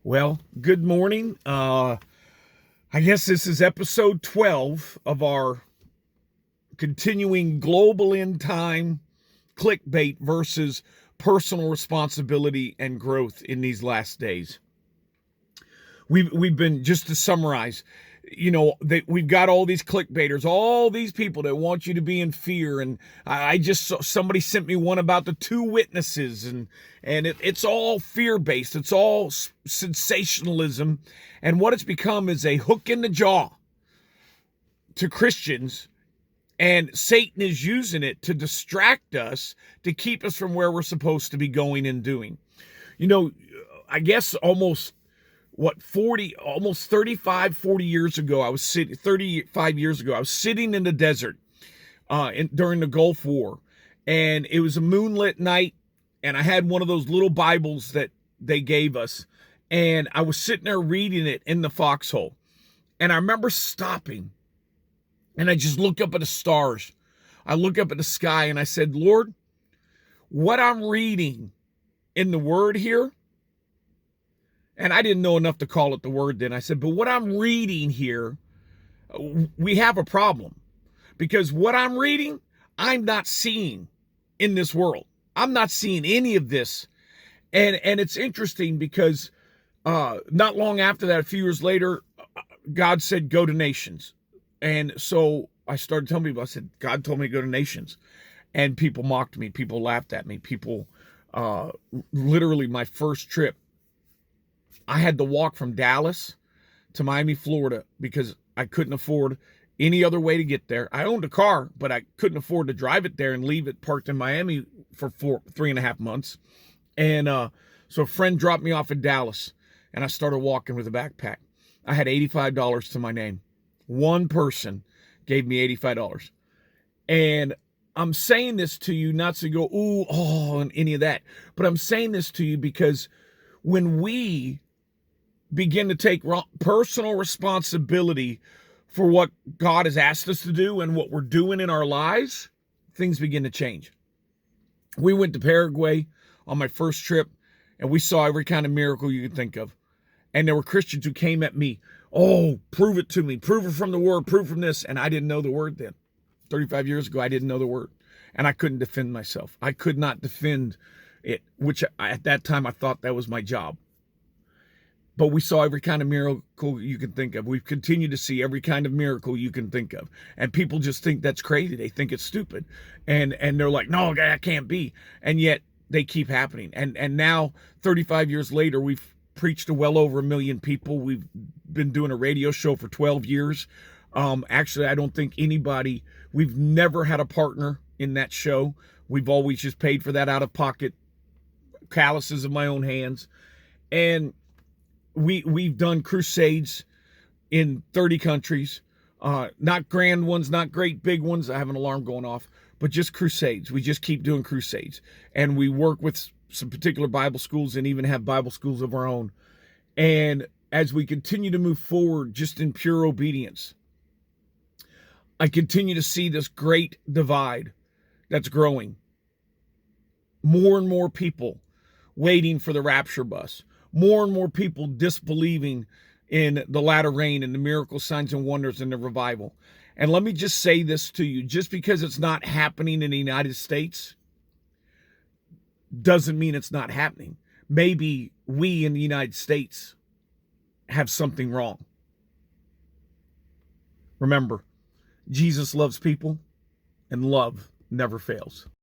Well, good morning. I guess this is episode 12 of our continuing global end time clickbait versus personal responsibility and growth in these last days. We've been, just to summarize, we've got all these clickbaiters, all these people that want you to be in fear. And I just saw somebody sent me one about the two witnesses, and it's all fear based. It's all sensationalism, and what it's become is a hook in the jaw to Christians. And Satan is using it to distract us, to keep us from where we're supposed to be going and doing. I guess almost 40 years ago, I was sitting 35 years ago, I was sitting in the desert during the Gulf War, and it was a moonlit night, and I had one of those little Bibles that they gave us, and I was sitting there reading it in the foxhole, and I remember stopping, and I just looked up at the stars. I looked up at the sky, and I said, Lord, what I'm reading in the Word here, and I didn't know enough to call it the Word then. I said, but what I'm reading here, we have a problem. Because what I'm reading, I'm not seeing in this world. I'm not seeing any of this. And it's interesting because not long after that, a few years later, God said, go to nations. And so I started telling people, I said, God told me to go to nations. And people mocked me. People laughed at me. People, literally my first trip, I had to walk from Dallas to Miami, Florida, because I couldn't afford any other way to get there. I owned a car, but I couldn't afford to drive it there and leave it parked in Miami for 3.5 months. And so a friend dropped me off in Dallas, and I started walking with a backpack. I had $85 to my name. One person gave me $85. And I'm saying this to you not to go, and any of that, but I'm saying this to you because when we begin to take personal responsibility for what God has asked us to do and what we're doing in our lives, things begin to change. We went to Paraguay on my first trip, and we saw every kind of miracle you could think of. And there were Christians who came at me, prove it to me, prove it from the Word, prove from this. And I didn't know the Word then. 35 years ago, I didn't know the Word. And I couldn't defend myself. I could not defend it, which at that time I thought that was my job. But we saw every kind of miracle you can think of. We've continued to see every kind of miracle you can think of. And people just think that's crazy. They think it's stupid. And they're like, no, that can't be. And yet they keep happening. And now, 35 years later, we've preached to well over 1 million people. We've been doing a radio show for 12 years. Actually, I don't think we've never had a partner in that show. We've always just paid for that out of pocket, calluses of my own hands. And we've done crusades in 30 countries, not grand ones, not great big ones. I have an alarm going off, but just crusades. We just keep doing crusades, and we work with some particular Bible schools and even have Bible schools of our own. And as we continue to move forward, just in pure obedience, I continue to see this great divide that's growing. More and more people waiting for the rapture bus. More and more people disbelieving in the latter rain and the miracle signs and wonders and the revival. And let me just say this to you. Just because it's not happening in the United States doesn't mean it's not happening. Maybe we in the United States have something wrong. Remember, Jesus loves people, and love never fails.